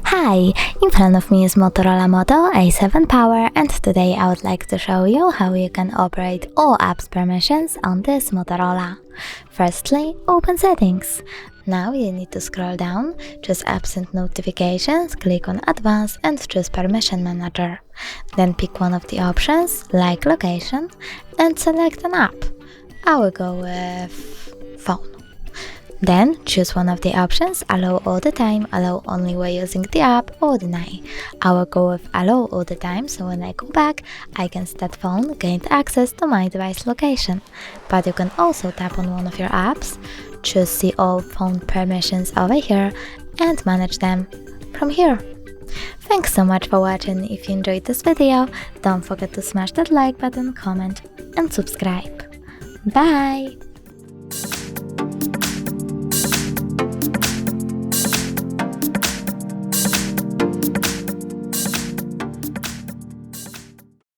Hi, in front of me is Motorola Moto E7 Power, and today I would like to show you how you can operate all apps permissions on this Motorola. Firstly, open Settings. Now you need to scroll down, choose Apps and Notifications, click on Advanced and choose Permission Manager. Then pick one of the options, like Location, and select an app. I will go with Phone. Then choose one of the options, Allow all the time, Allow only while using the app, or Deny. I will go with Allow all the time, so when I go back, icons that phone gained access to my device location. But you can also tap on one of your apps, choose See all phone permissions over here, and manage them from here. Thanks so much for watching. If you enjoyed this video, don't forget to smash that like button, comment, and subscribe. Bye!